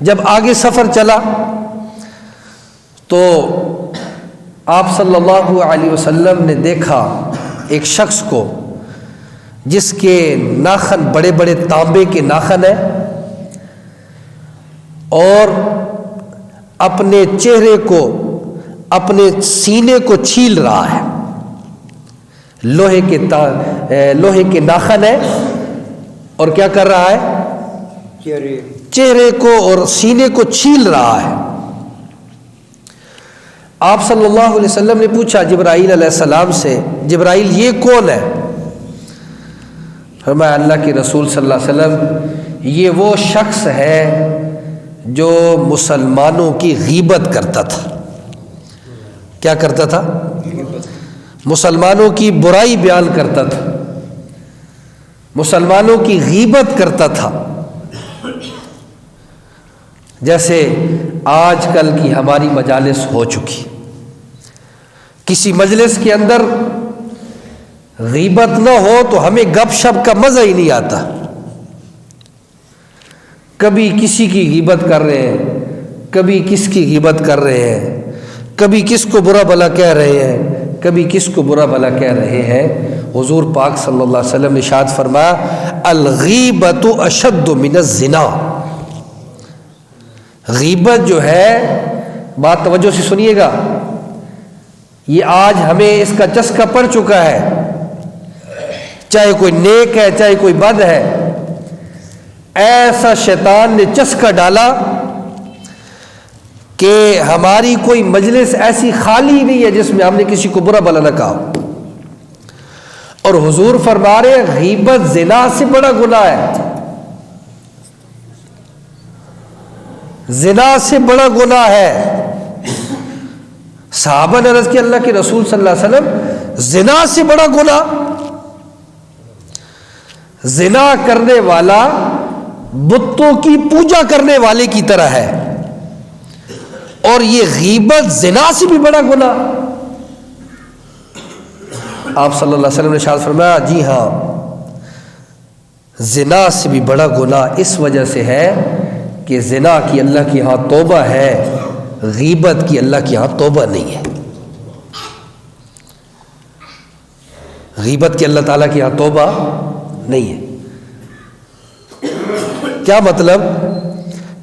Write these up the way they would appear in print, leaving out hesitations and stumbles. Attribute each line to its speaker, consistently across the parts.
Speaker 1: جب آگے سفر چلا تو آپ صلی اللہ علیہ وسلم نے دیکھا ایک شخص کو جس کے ناخن بڑے بڑے تانبے کے ناخن ہیں اور اپنے چہرے کو اپنے سینے کو چھیل رہا ہے. لوہے کے ناخن ہے اور کیا کر رہا ہے؟ چہرے کو اور سینے کو چھیل رہا ہے. آپ صلی اللہ علیہ وسلم نے پوچھا جبرائیل علیہ السلام سے، جبرائیل یہ کون ہے؟ فرمایا اللہ کے رسول صلی اللہ علیہ وسلم یہ وہ شخص ہے جو مسلمانوں کی غیبت کرتا تھا. کیا کرتا تھا؟ مسلمانوں کی برائی بیان کرتا تھا، مسلمانوں کی غیبت کرتا تھا. جیسے آج کل کی ہماری مجالس ہو چکی، کسی مجلس کے اندر غیبت نہ ہو تو ہمیں گپ شپ کا مزہ ہی نہیں آتا. کبھی کسی کی غیبت کر رہے ہیں، کبھی کس کی غیبت کر رہے ہیں، کبھی کس کو برا بھلا کہہ رہے ہیں، کبھی کس کو برا بھلا کہہ رہے ہیں. حضور پاک صلی اللہ علیہ وسلم نے ارشاد فرمایا الغیبت اشد من الزنا. غیبت جو ہے، بات توجہ سے سنیے گا، یہ آج ہمیں اس کا چسکا پڑ چکا ہے، چاہے کوئی نیک ہے چاہے کوئی بد ہے. ایسا شیطان نے چسکا ڈالا کہ ہماری کوئی مجلس ایسی خالی نہیں ہے جس میں ہم نے کسی کو برا بھلا نہ کہا. اور حضور فرما رہے ہیں غیبت زنا سے بڑا گناہ ہے، زنا سے بڑا گناہ ہے. صحابہ نے عرض کی اللہ کے رسول صلی اللہ علیہ وسلم زنا سے بڑا گناہ؟ زنا کرنے والا بتوں کی پوجا کرنے والے کی طرح ہے، اور یہ غیبت زنا سے بھی بڑا گناہ. آپ صلی اللہ علیہ وسلم نے ارشاد فرمایا جی ہاں، زنا سے بھی بڑا گناہ اس وجہ سے ہے کہ زنا کی اللہ کی ہاں توبہ ہے، غیبت کی اللہ کی ہاں توبہ نہیں ہے. غیبت کی اللہ تعالیٰ کی ہاں توبہ نہیں ہے. کیا مطلب؟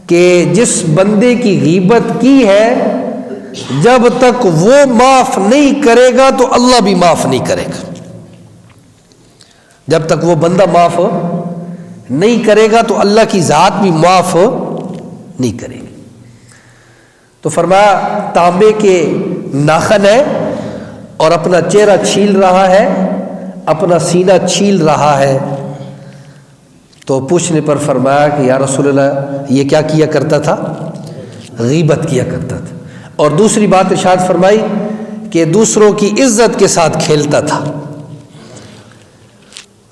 Speaker 1: کہ جس بندے کی غیبت کی ہے جب تک وہ معاف نہیں کرے گا تو اللہ بھی معاف نہیں کرے گا. جب تک وہ بندہ معاف نہیں کرے گا تو اللہ کی ذات بھی معاف نہیں کرے گی. تو فرمایا تانبے کے ناخن ہے اور اپنا چہرہ چھیل رہا ہے، اپنا سینہ چھیل رہا ہے. تو پوچھنے پر فرمایا کہ یا رسول اللہ یہ کیا کیا کرتا تھا؟ غیبت کیا کرتا تھا. اور دوسری بات ارشاد فرمائی کہ دوسروں کی عزت کے ساتھ کھیلتا تھا،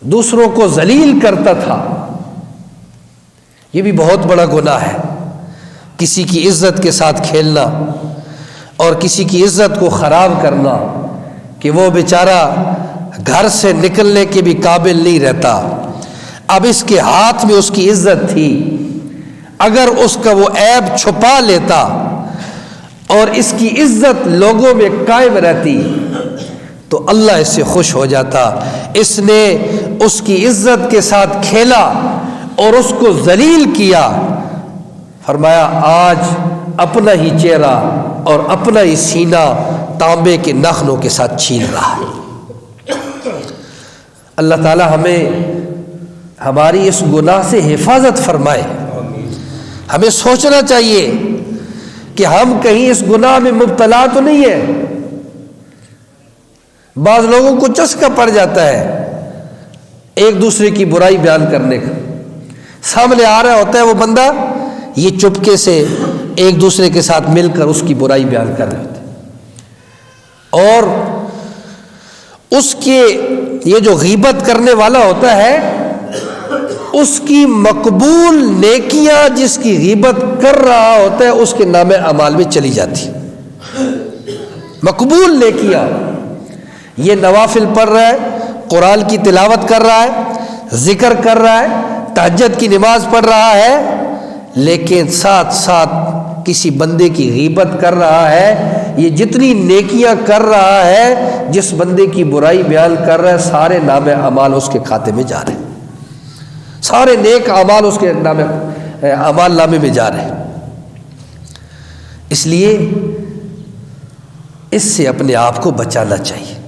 Speaker 1: دوسروں کو ذلیل کرتا تھا. یہ بھی بہت بڑا گناہ ہے، کسی کی عزت کے ساتھ کھیلنا اور کسی کی عزت کو خراب کرنا کہ وہ بیچارہ گھر سے نکلنے کے بھی قابل نہیں رہتا. اب اس کے ہاتھ میں اس کی عزت تھی، اگر اس کا وہ عیب چھپا لیتا اور اس کی عزت لوگوں میں قائم رہتی تو اللہ اس سے خوش ہو جاتا. اس نے اس کی عزت کے ساتھ کھیلا اور اس کو ذلیل کیا. فرمایا آج اپنا ہی چہرہ اور اپنا ہی سینہ تانبے کے ناخنوں کے ساتھ چھیل رہا ہے. اللہ تعالی ہمیں ہماری اس گناہ سے حفاظت فرمائے. ہمیں سوچنا چاہیے کہ ہم کہیں اس گناہ میں مبتلا تو نہیں ہے. بعض لوگوں کو چسکا پڑ جاتا ہے ایک دوسرے کی برائی بیان کرنے کا. سامنے آ رہا ہوتا ہے وہ بندہ، یہ چپکے سے ایک دوسرے کے ساتھ مل کر اس کی برائی بیان کر رہے ہوتے ہیں. اور اس کے یہ جو غیبت کرنے والا ہوتا ہے اس کی مقبول نیکیاں جس کی غیبت کر رہا ہوتا ہے اس کے نام اعمال میں چلی جاتی. مقبول نیکیاں، یہ نوافل پڑھ رہا ہے، قرآن کی تلاوت کر رہا ہے، ذکر کر رہا ہے، تہجد کی نماز پڑھ رہا ہے، لیکن ساتھ ساتھ کسی بندے کی غیبت کر رہا ہے، یہ جتنی نیکیاں کر رہا ہے، جس بندے کی برائی بیان کر رہا ہے، سارے نام اعمال اس کے کھاتے میں جا رہے ہیں، سارے نیک اعمال اس کے نام اعمال نامے میں جا رہے ہیں۔ اس لیے اس سے اپنے آپ کو بچانا چاہیے۔